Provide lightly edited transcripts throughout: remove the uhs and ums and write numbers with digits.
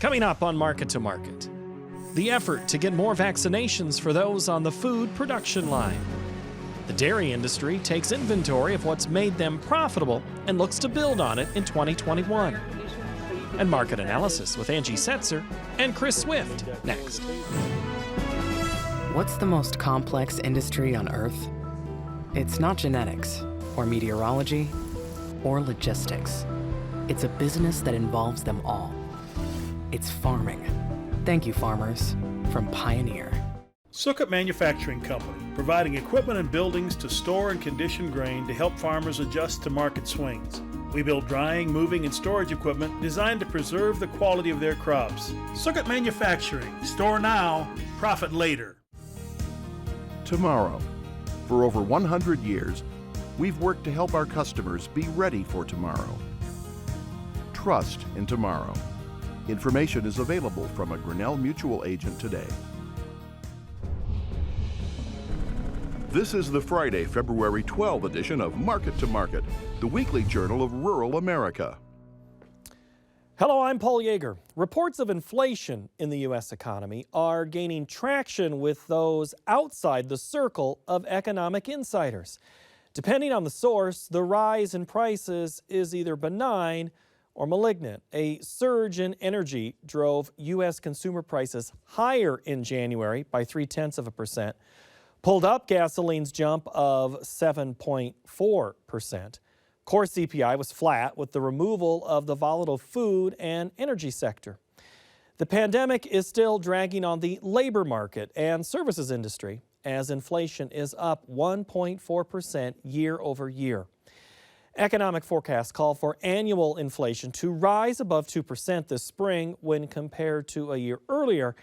Coming up on Market to Market, the effort to get more vaccinations for those on the food production line. The dairy industry takes inventory of what's made them profitable and looks to build on it in 2021. And market analysis with Angie Setzer and Chris Swift next. What's the most complex industry on Earth? It's not genetics, or meteorology, or logistics. It's a business that involves them all. It's farming. Thank you, farmers, from Pioneer. Sukkot Manufacturing Company, providing equipment and buildings to store and condition grain to help farmers adjust to market swings. We build drying, moving, and storage equipment designed to preserve the quality of their crops. Sukkot Manufacturing, store now, profit later. Tomorrow. For over 100 years, we've worked to help our customers be ready for tomorrow. Trust in tomorrow. Information is available from a Grinnell Mutual agent today. This is the Friday, February 12 edition of Market to Market, the weekly journal of rural America. Hello, I'm Paul Yeager. Reports of inflation in the U.S. economy are gaining traction with those outside the circle of economic insiders. Depending on the source, the rise in prices is either benign or malignant. A surge in energy drove U.S. consumer prices higher in January by 0.3%, pulled up gasoline's jump of 7.4%. Core CPI was flat with the removal of the volatile food and energy sector. The pandemic is still dragging on the labor market and services industry as inflation is up 1.4% year over year. Economic forecasts call for annual inflation to rise above 2% this spring when compared to a year earlier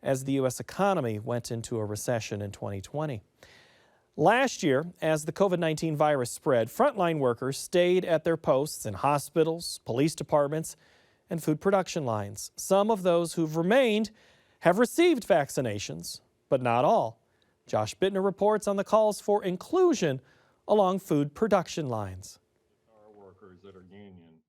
as the U.S. economy went into a recession in 2020. Last year, as the COVID-19 virus spread, frontline workers stayed at their posts in hospitals, police departments, and food production lines. Some of those who've remained have received vaccinations, but not all. Josh Bittner reports on the calls for inclusion along food production lines. That are union.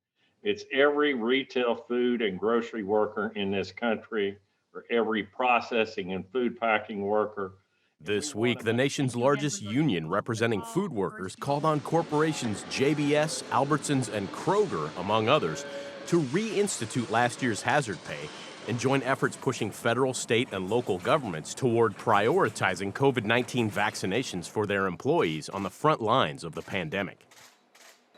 It's every retail food and grocery worker in this country, or every processing and food packing worker. This week, the nation's largest union representing food workers called on corporations JBS, Albertsons, and Kroger, among others, to reinstitute last year's hazard pay and join efforts pushing federal, state, and local governments toward prioritizing COVID-19 vaccinations for their employees on the front lines of the pandemic.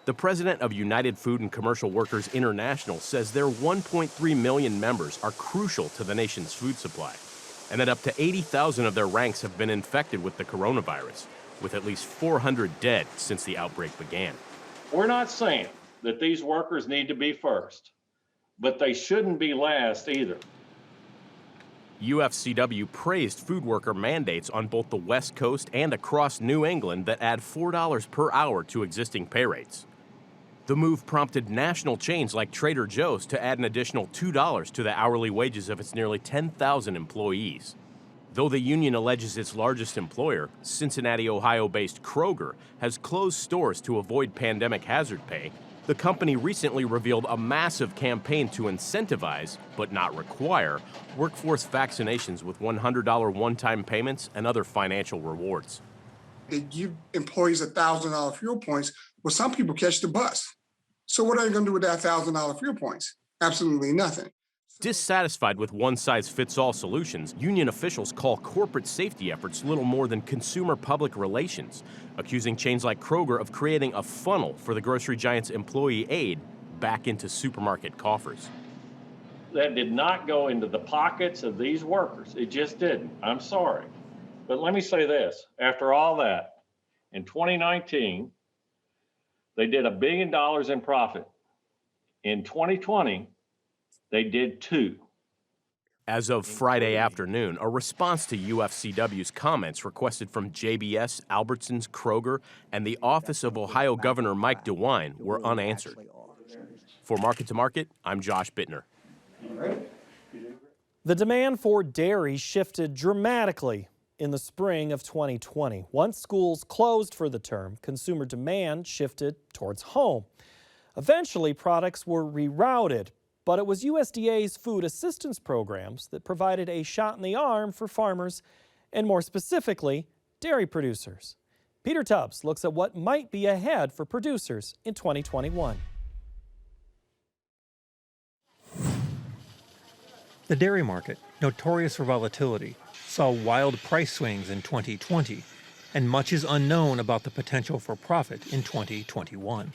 The president of United Food and Commercial Workers International says their 1.3 million members are crucial to the nation's food supply, and that up to 80,000 of their ranks have been infected with the coronavirus, with at least 400 dead since the outbreak began. We're not saying that these workers need to be first, but they shouldn't be last either. UFCW praised food worker mandates on both the West Coast and across New England that add $4 per hour to existing pay rates. The move prompted national chains like Trader Joe's to add an additional $2 to the hourly wages of its nearly 10,000 employees. Though the union alleges its largest employer, Cincinnati, Ohio-based Kroger, has closed stores to avoid pandemic hazard pay, the company recently revealed a massive campaign to incentivize, but not require, workforce vaccinations with $100 one-time payments and other financial rewards. They give employees $1,000 fuel points. Well, some people catch the bus. So what are you going to do with that $1,000 fuel points? Absolutely nothing. Dissatisfied with one-size-fits-all solutions, union officials call corporate safety efforts little more than consumer public relations, accusing chains like Kroger of creating a funnel for the grocery giant's employee aid back into supermarket coffers. That did not go into the pockets of these workers. It just didn't. I'm sorry. But let me say this. After all that, in 2019, they did $1 billion in profit. In 2020, they did $2 billion. As of Friday afternoon, a response to UFCW's comments requested from JBS, Albertsons, Kroger, and the Office of Ohio Governor Mike DeWine were unanswered. For Market to Market, I'm Josh Bittner. The demand for dairy shifted dramatically in the spring of 2020. Once schools closed for the term, consumer demand shifted towards home. Eventually, products were rerouted but it was USDA's food assistance programs that provided a shot in the arm for farmers and, more specifically, dairy producers. Peter Tubbs looks at what might be ahead for producers in 2021. The dairy market, notorious for volatility, saw wild price swings in 2020, and much is unknown about the potential for profit in 2021.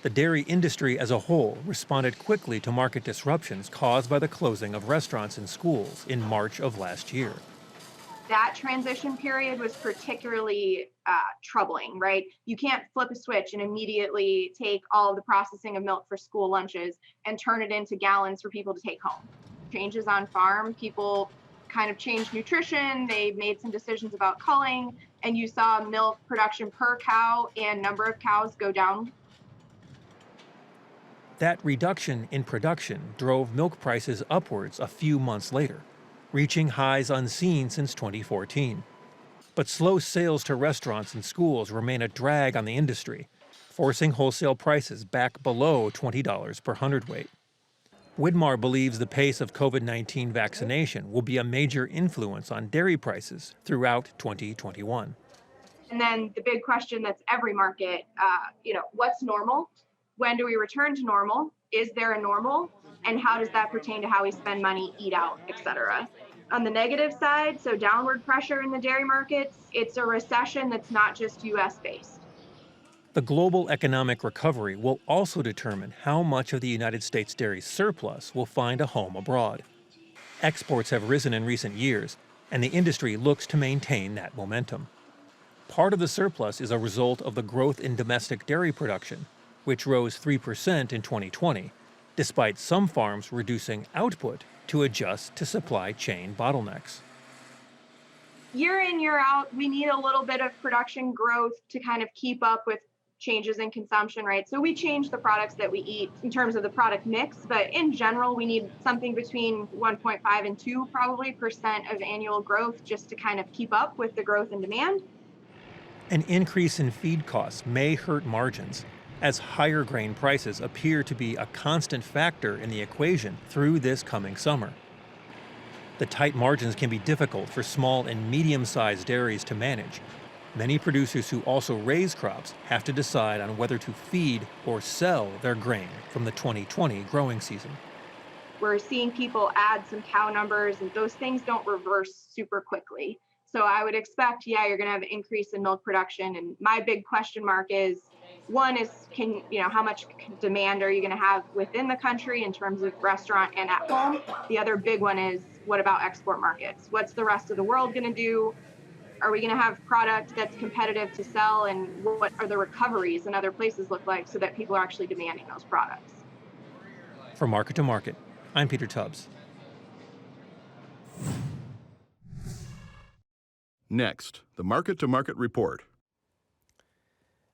The dairy industry as a whole responded quickly to market disruptions caused by the closing of restaurants and schools in March of last year. That transition period was particularly troubling, right? You can't flip a switch and immediately take all of the processing of milk for school lunches and turn it into gallons for people to take home. Changes on farm, people kind of changed nutrition, they made some decisions about culling, and you saw milk production per cow and number of cows go down. That reduction in production drove milk prices upwards a few months later, reaching highs unseen since 2014. But slow sales to restaurants and schools remain a drag on the industry, forcing wholesale prices back below $20 per hundredweight. Widmar believes the pace of COVID-19 vaccination will be a major influence on dairy prices throughout 2021. And then the big question that's every market, what's normal? When do we return to normal? Is there a normal? And how does that pertain to how we spend money, eat out, et cetera? On the negative side, so downward pressure in the dairy markets, it's a recession that's not just US based. The global economic recovery will also determine how much of the United States dairy surplus will find a home abroad. Exports have risen in recent years, and the industry looks to maintain that momentum. Part of the surplus is a result of the growth in domestic dairy production, which rose 3% in 2020, despite some farms reducing output to adjust to supply chain bottlenecks. Year in, year out, we need a little bit of production growth to kind of keep up with changes in consumption, right? So we change the products that we eat in terms of the product mix, but in general, we need something between 1.5 and 2% probably of annual growth just to kind of keep up with the growth in demand. An increase in feed costs may hurt margins, as higher grain prices appear to be a constant factor in the equation through this coming summer. The tight margins can be difficult for small and medium-sized dairies to manage. Many producers who also raise crops have to decide on whether to feed or sell their grain from the 2020 growing season. We're seeing people add some cow numbers, and those things don't reverse super quickly. So I would expect, you're going to have an increase in milk production. And my big question mark is, one is, how much demand are you going to have within the country in terms of restaurant and at home? The other big one is, what about export markets? What's the rest of the world going to do? Are we going to have product that's competitive to sell? And what are the recoveries in other places look like so that people are actually demanding those products? From Market to Market, I'm Peter Tubbs. Next, the Market to Market Report.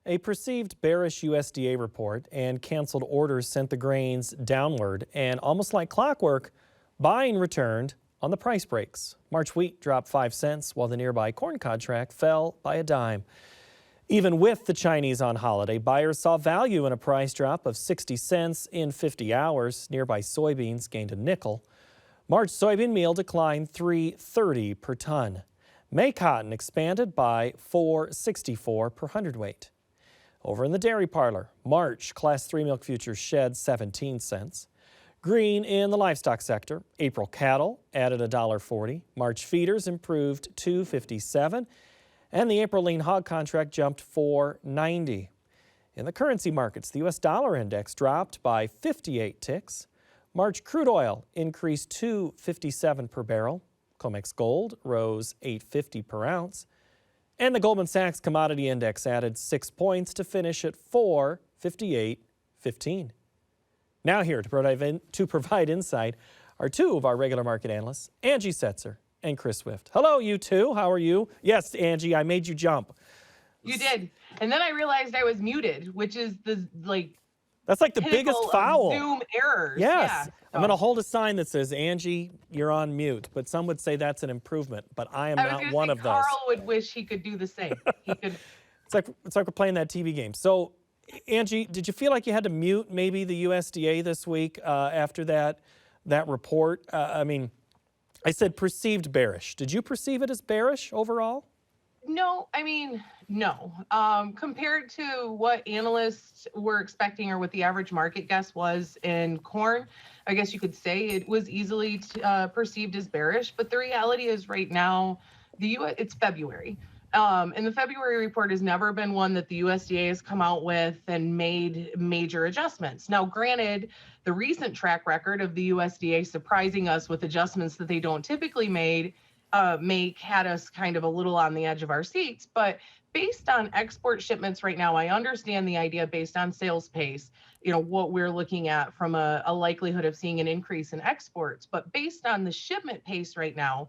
A perceived bearish USDA report and canceled orders sent the grains downward, and almost like clockwork, buying returned on the price breaks. March wheat dropped 5 cents, while the nearby corn contract fell by a dime. Even with the Chinese on holiday, buyers saw value in a price drop of 60 cents in 50 hours. Nearby soybeans gained a nickel. March soybean meal declined $3.30 per ton. May cotton expanded by $4.64 per hundredweight. Over in the dairy parlor, March Class 3 milk futures shed 17 cents. Green in the livestock sector, April cattle added $1.40. March feeders improved $2.57. And the April lean hog contract jumped $4.90. In the currency markets, the U.S. dollar index dropped by 58 ticks. March crude oil increased $2.57 per barrel. COMEX gold rose $8.50 per ounce. And the Goldman Sachs commodity index added 6 points to finish at 458.15. Now here to provide insight are two of our regular market analysts, Angie Setzer and Chris Swift. Hello, you two. How are you? Yes, Angie, I made you jump. You did. And then I realized I was muted, which is that's like the biggest foul. Zoom errors. Yes. Yeah. I'm going to hold a sign that says, Angie, you're on mute. But some would say that's an improvement, but I am not one of those. Carl would wish he could do the same. He could. It's like we're playing that TV game. So Angie, did you feel like you had to mute maybe the USDA this week after that report? I mean, I said perceived bearish. Did you perceive it as bearish overall? No, I mean, no. Compared to what analysts were expecting or what the average market guess was in corn, I guess you could say it was easily perceived as bearish. But the reality is right now, it's February. And the February report has never been one that the USDA has come out with and made major adjustments. Now, granted, the recent track record of the USDA surprising us with adjustments that they don't typically make had us kind of a little on the edge of our seats. But based on export shipments right now, I understand the idea based on sales pace, what we're looking at from a likelihood of seeing an increase in exports. But based on the shipment pace right now,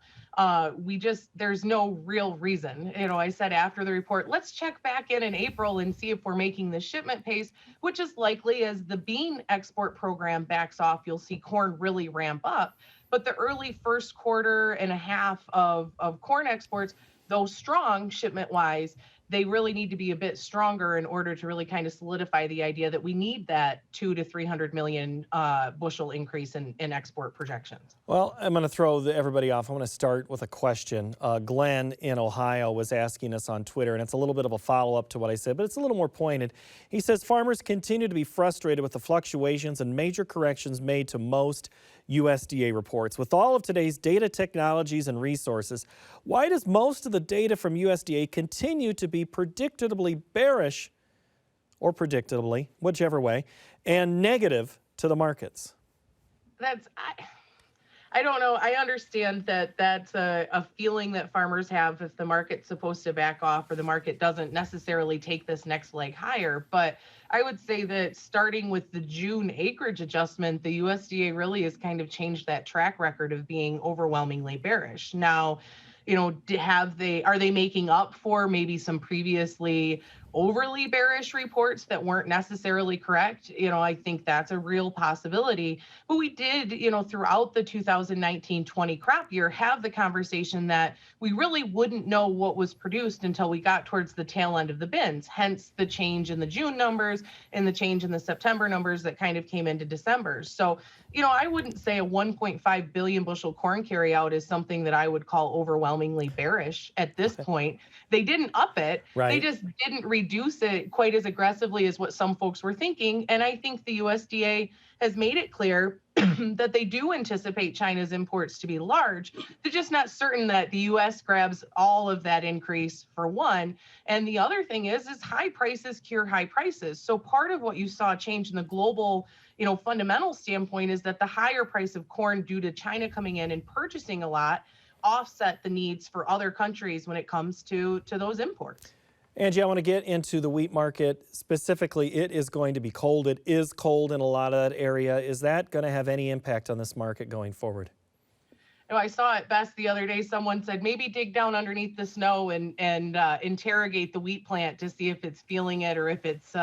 there's no real reason. I said after the report, let's check back in April and see if we're making the shipment pace, which is likely as the bean export program backs off, you'll see corn really ramp up. But the early first quarter and a half of corn exports, though strong shipment-wise, they really need to be a bit stronger in order to really kind of solidify the idea that we need that 200 to 300 million bushel increase in export projections. Well, I'm going to throw everybody off. I'm going to start with a question. Glenn in Ohio was asking us on Twitter, and it's a little bit of a follow-up to what I said, but it's a little more pointed. He says, farmers continue to be frustrated with the fluctuations and major corrections made to most USDA reports. With all of today's data technologies and resources, why does most of the data from USDA continue to be predictably bearish, or predictably, whichever way, and negative to the markets? I don't know. I understand that that's a feeling that farmers have if the market's supposed to back off or the market doesn't necessarily take this next leg higher. But I would say that starting with the June acreage adjustment, the USDA really has kind of changed that track record of being overwhelmingly bearish. Now, are they making up for maybe some previously overly bearish reports that weren't necessarily correct? I think that's a real possibility. But we did, throughout the 2019-20 crop year, have the conversation that we really wouldn't know what was produced until we got towards the tail end of the bins, hence the change in the June numbers and the change in the September numbers that kind of came into December. So, I wouldn't say a 1.5 billion bushel corn carryout is something that I would call overwhelmingly bearish at this point. They didn't up it. Right. They just didn't reduce it quite as aggressively as what some folks were thinking. And I think the USDA has made it clear that they do anticipate China's imports to be large. They're just not certain that the U.S. grabs all of that increase, for one. And the other thing is high prices cure high prices. So part of what you saw change in the global fundamental standpoint is that the higher price of corn due to China coming in and purchasing a lot offset the needs for other countries when it comes to those imports. Angie, I want to get into the wheat market. Specifically, it is going to be cold. It is cold in a lot of that area. Is that going to have any impact on this market going forward? I saw it best the other day. Someone said maybe dig down underneath the snow and interrogate the wheat plant to see if it's feeling it or if it's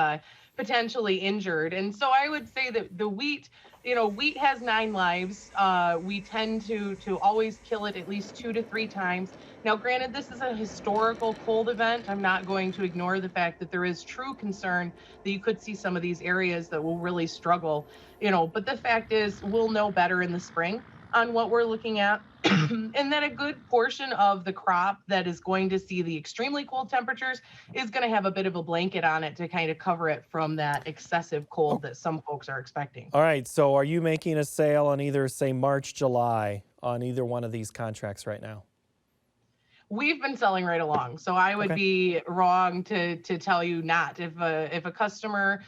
potentially injured. And so I would say that the wheat, wheat has 9 lives. We tend to always kill it at least 2 to 3 times. Now, granted, this is a historical cold event. I'm not going to ignore the fact that there is true concern that you could see some of these areas that will really struggle, but the fact is we'll know better in the spring on what we're looking at. And that a good portion of the crop that is going to see the extremely cold temperatures is going to have a bit of a blanket on it to kind of cover it from that excessive cold that some folks are expecting. All right, so are you making a sale on either, say, March, July, on either one of these contracts right now? We've been selling right along, so I would be wrong to tell you not. If a customer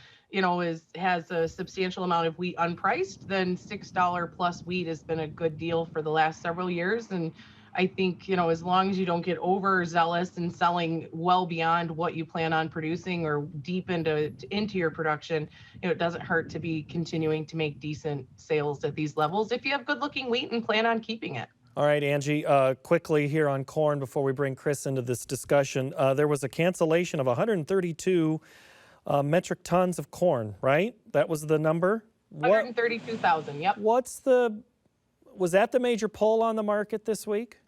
has a substantial amount of wheat unpriced, then $6 plus wheat has been a good deal for the last several years. And I think, as long as you don't get overzealous and selling well beyond what you plan on producing or deep into your production, it doesn't hurt to be continuing to make decent sales at these levels if you have good looking wheat and plan on keeping it. All right, Angie, quickly here on corn before we bring Chris into this discussion. There was a cancellation of 132 metric tons of corn, right? That was the number? 132,000, yep. Was that the major pull on the market this week?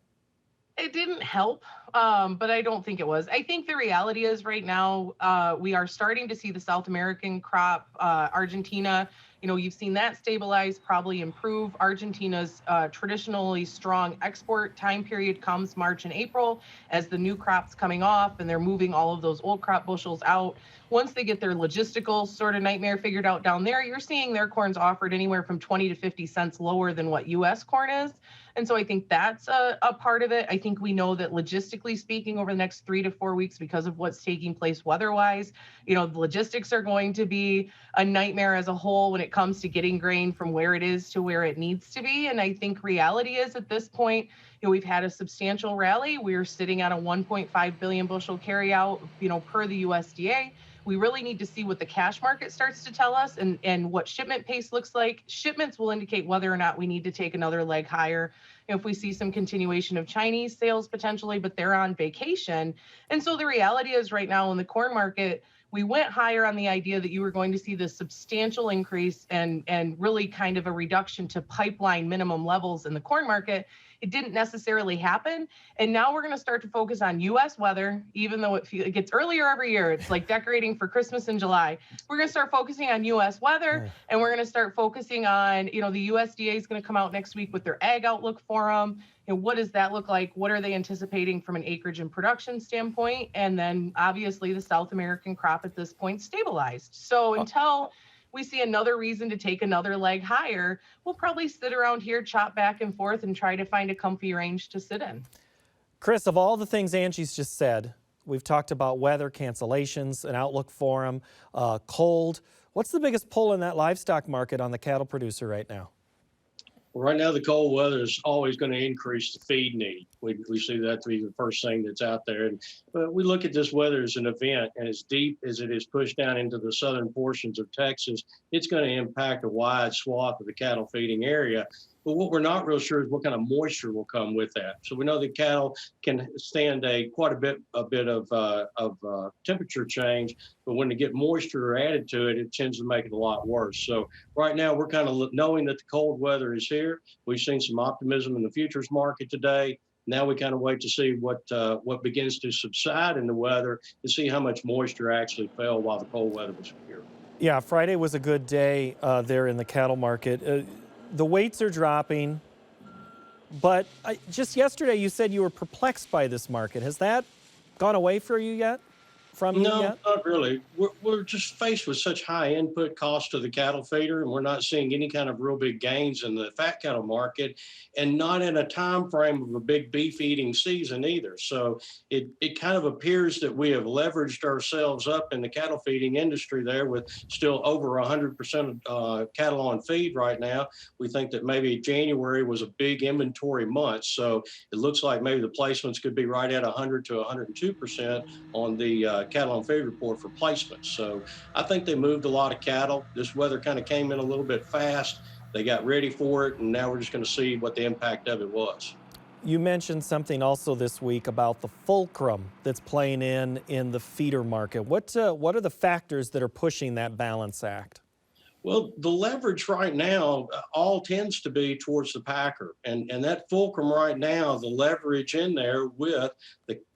It didn't help, but I don't think it was. I think the reality is right now we are starting to see the South American crop, Argentina. You've seen that stabilize, probably improve. Argentina's traditionally strong export time period comes March and April as the new crop's coming off and they're moving all of those old crop bushels out. Once they get their logistical sort of nightmare figured out down there, you're seeing their corn's offered anywhere from 20 to 50 cents lower than what U.S. corn is. And so I think that's a part of it. I think we know that logistically speaking, over the next 3 to 4 weeks, because of what's taking place weather-wise, the logistics are going to be a nightmare as a whole when it comes to getting grain from where it is to where it needs to be. And I think reality is at this point, we've had a substantial rally. We're sitting at a 1.5 billion bushel carryout, per the USDA. We really need to see what the cash market starts to tell us and what shipment pace looks like. Shipments will indicate whether or not we need to take another leg higher if we see some continuation of Chinese sales potentially, but they're on vacation. And so the reality is right now in the corn market, we went higher on the idea that you were going to see this substantial increase and really kind of a reduction to pipeline minimum levels in the corn market. It didn't necessarily happen. And now we're going to start to focus on U.S. weather, even though it gets earlier every year. It's like decorating for Christmas in July. We're going to start focusing on U.S. weather, and we're going to start focusing on, the USDA is going to come out next week with their ag outlook forum. What does that look like? What are they anticipating from an acreage and production standpoint? And then obviously the South American crop at this point stabilized. So until we see another reason to take another leg higher, we'll probably sit around here, chop back and forth, and try to find a comfy range to sit in. Chris, of all the things Angie's just said, we've talked about weather, cancellations, an outlook forum, cold. What's the biggest pull in that livestock market on the cattle producer right now? Well, right now, the cold weather is always going to increase the feed need. We see that to be the first thing that's out there. But we look at this weather as an event, and as deep as it is pushed down into the southern portions of Texas, it's going to impact a wide swath of the cattle feeding area. But what we're not real sure is what kind of moisture will come with that. So we know that cattle can stand quite a bit of temperature change, but when they get moisture added to it, it tends to make it a lot worse. So right now we're kind of knowing that the cold weather is here. We've seen some optimism in the futures market today. Now we kind of wait to see what begins to subside in the weather and see how much moisture actually fell while the cold weather was here. Yeah, Friday was a good day there in the cattle market. The weights are dropping, but just yesterday you said you were perplexed by this market. Has that gone away for you yet? No, not really. We're just faced with such high input costs to the cattle feeder, and we're not seeing any kind of real big gains in the fat cattle market, and not in a time frame of a big beef eating season either. So it kind of appears that we have leveraged ourselves up in the cattle feeding industry there with still over 100% of cattle on feed right now. We think that maybe January was a big inventory month, so it looks like maybe the placements could be right at 100 to 102% on the cattle on feed report for placements. So I think they moved a lot of cattle. This weather kind of came in a little bit fast. They got ready for it, and now we're just going to see what the impact of it was. You mentioned something also this week about the fulcrum that's playing in the feeder market. What are the factors that are pushing that balance act? Well, the leverage right now all tends to be towards the packer. And that fulcrum right now, the leverage in there with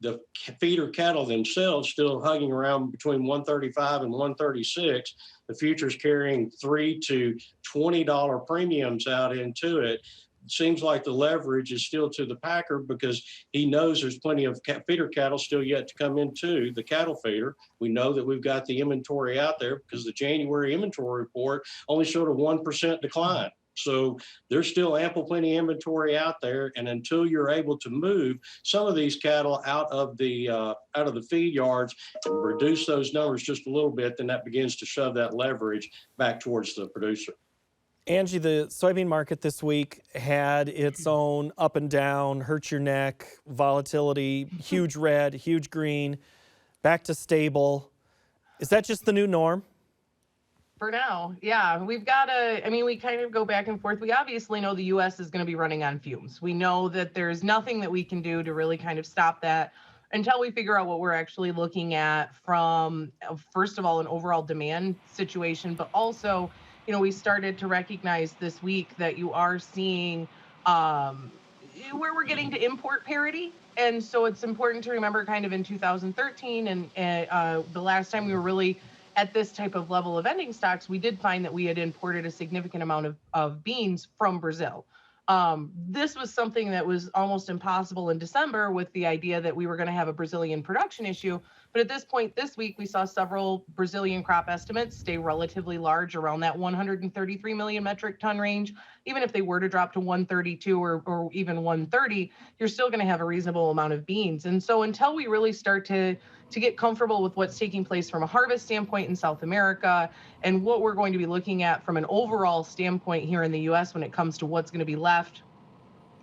the feeder cattle themselves still hugging around between 135 and 136, the futures carrying $3 to $20 premiums out into it. It seems like the leverage is still to the packer because he knows there's plenty of feeder cattle still yet to come into the cattle feeder. We know that we've got the inventory out there because the January inventory report only showed a 1% decline. So there's still ample plenty of inventory out there, and until you're able to move some of these cattle out of the feed yards and reduce those numbers just a little bit, then that begins to shove that leverage back towards the producer. Angie, the soybean market this week had its own up and down, hurt your neck, volatility, huge red, huge green, back to stable. Is that just the new norm? For now, yeah. We've got we kind of go back and forth. We obviously know the U.S. is going to be running on fumes. We know that there's nothing that we can do to really kind of stop that until we figure out what we're actually looking at from, first of all, an overall demand situation, but also, we started to recognize this week that you are seeing where we're getting to import parity. And so it's important to remember kind of in 2013 and the last time we were really at this type of level of ending stocks, we did find that we had imported a significant amount of beans from Brazil. This was something that was almost impossible in December with the idea that we were going to have a Brazilian production issue. But at this point this week, we saw several Brazilian crop estimates stay relatively large around that 133 million metric ton range. Even if they were to drop to 132 or even 130, you're still going to have a reasonable amount of beans. And so until we really start to get comfortable with what's taking place from a harvest standpoint in South America and what we're going to be looking at from an overall standpoint here in the US when it comes to what's going to be left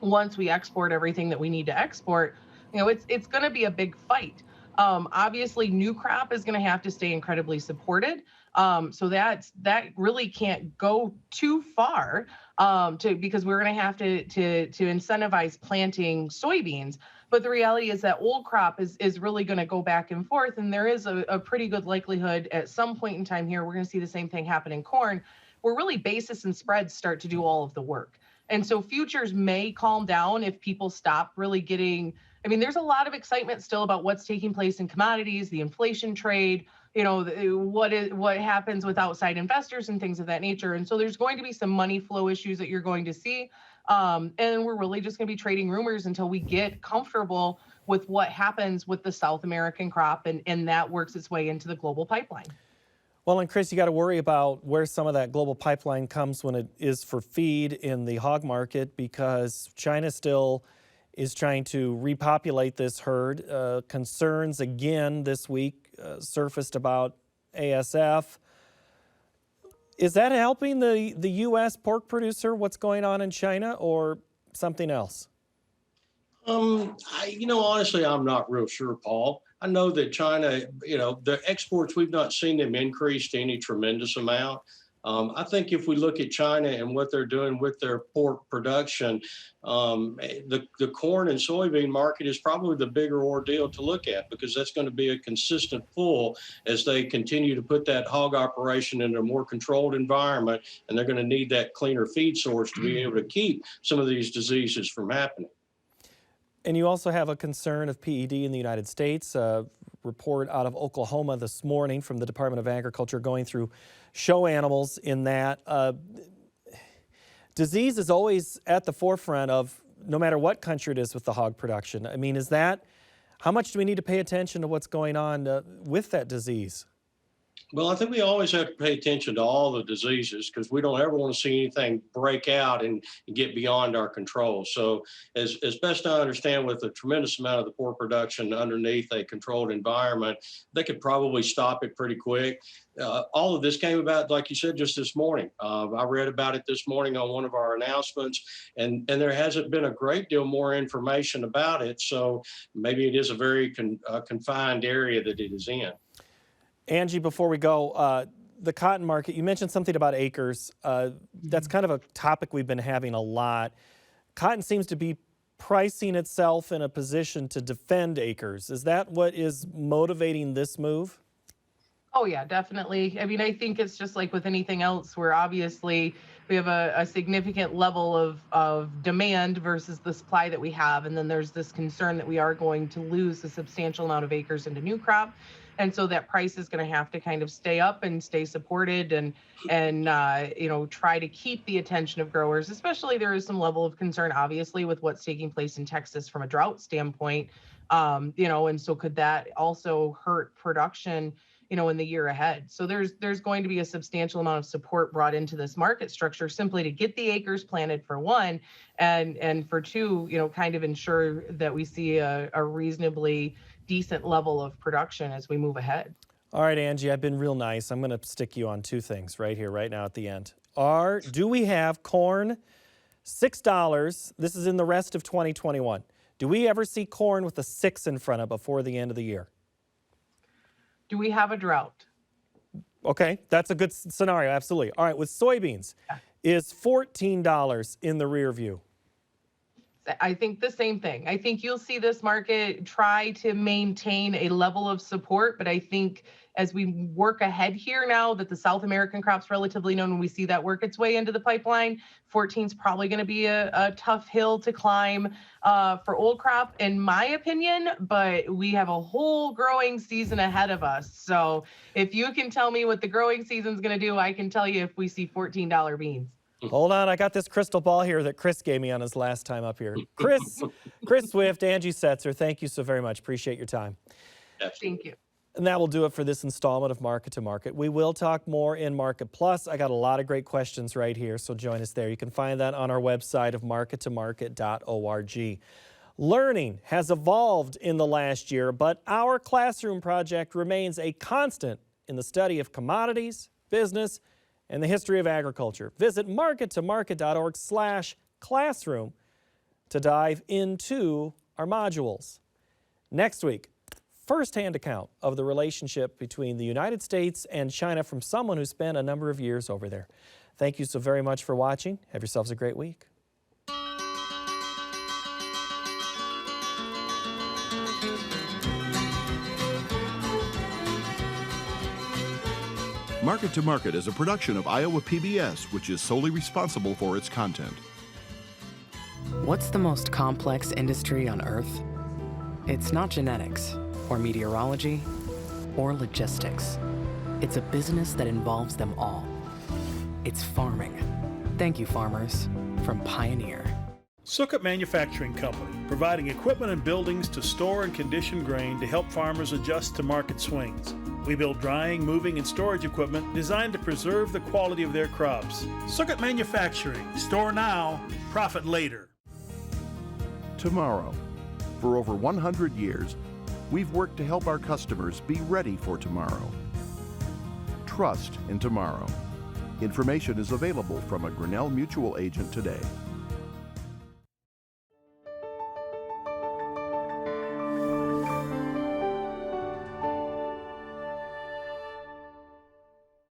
once we export everything that we need to export, it's going to be a big fight. Obviously, new crop is going to have to stay incredibly supported. So that really can't go too far because we're going to have to incentivize planting soybeans. But the reality is that old crop is really going to go back and forth. And there is a pretty good likelihood at some point in time here, we're going to see the same thing happen in corn, where really basis and spreads start to do all of the work. And so futures may calm down if people stop really getting, there's a lot of excitement still about what's taking place in commodities, the inflation trade, what happens with outside investors and things of that nature. And so there's going to be some money flow issues that you're going to see. And we're really just going to be trading rumors until we get comfortable with what happens with the South American crop and that works its way into the global pipeline. Well, and Chris, you got to worry about where some of that global pipeline comes when it is for feed in the hog market, because China still is trying to repopulate this herd. Concerns again this week surfaced about ASF. Is that helping the U.S. pork producer, what's going on in China, or something else? Honestly, I'm not real sure, Paul. I know that China, the exports, we've not seen them increase to any tremendous amount. I think if we look at China and what they're doing with their pork production, the corn and soybean market is probably the bigger ordeal to look at, because that's going to be a consistent pull as they continue to put that hog operation in a more controlled environment, and they're going to need that cleaner feed source to be able to keep some of these diseases from happening. And you also have a concern of PED in the United States. A report out of Oklahoma this morning from the Department of Agriculture going through show animals in that. Disease is always at the forefront of no matter what country it is with the hog production. How much do we need to pay attention to what's going on with that disease? Well, I think we always have to pay attention to all the diseases, because we don't ever want to see anything break out and get beyond our control. So as best I understand, with a tremendous amount of the pork production underneath a controlled environment, they could probably stop it pretty quick. All of this came about, like you said, just this morning. I read about it this morning on one of our announcements, and there hasn't been a great deal more information about it. So maybe it is a very confined area that it is in. Angie, before we go, the cotton market, you mentioned something about acres. That's kind of a topic we've been having a lot. Cotton seems to be pricing itself in a position to defend acres. Is that what is motivating this move? Oh, yeah, definitely. I think it's just like with anything else, where obviously we have a significant level of demand versus the supply that we have. And then there's this concern that we are going to lose a substantial amount of acres into new crop. And so that price is going to have to kind of stay up and stay supported and try to keep the attention of growers. Especially there is some level of concern, obviously, with what's taking place in Texas from a drought standpoint. And so could that also hurt production, in the year ahead. So there's going to be a substantial amount of support brought into this market structure simply to get the acres planted, for one, and for two, kind of ensure that we see a reasonably decent level of production as we move ahead. All right, Angie, I've been real nice. I'm going to stick you on two things right here, right now at the end. Do we have corn $6? This is in the rest of 2021. Do we ever see corn with a 6 in front of before the end of the year? Do we have a drought? Okay, that's a good scenario, absolutely. All right, with soybeans, is $14 in the rear view? It's I think the same thing. I think you'll see this market try to maintain a level of support, but I think as we work ahead here now that the South American crop's relatively known, when we see that work its way into the pipeline, 14 is probably going to be a tough hill to climb for old crop, in my opinion, but we have a whole growing season ahead of us. So if you can tell me what the growing season's going to do, I can tell you if we see $14 beans. Hold on, I got this crystal ball here that Chris gave me on his last time up here. Chris Swift, Angie Setzer, thank you so very much. Appreciate your time. Thank you. And that will do it for this installment of Market to Market. We will talk more in Market Plus. I got a lot of great questions right here, so join us there. You can find that on our website of markettomarket.org. Learning has evolved in the last year, but our classroom project remains a constant in the study of commodities, business, and the history of agriculture. Visit markettomarket.org/classroom to dive into our modules. Next week, first-hand account of the relationship between the United States and China from someone who spent a number of years over there. Thank you so very much for watching. Have yourselves a great week. Market to Market is a production of Iowa PBS, which is solely responsible for its content. What's the most complex industry on Earth? It's not genetics, or meteorology, or logistics. It's a business that involves them all. It's farming. Thank you, farmers, from Pioneer. Sukkot Manufacturing Company, providing equipment and buildings to store and condition grain to help farmers adjust to market swings. We build drying, moving, and storage equipment designed to preserve the quality of their crops. Sukkot Manufacturing, store now, profit later. Tomorrow. For over 100 years, we've worked to help our customers be ready for tomorrow. Trust in tomorrow. Information is available from a Grinnell Mutual agent today.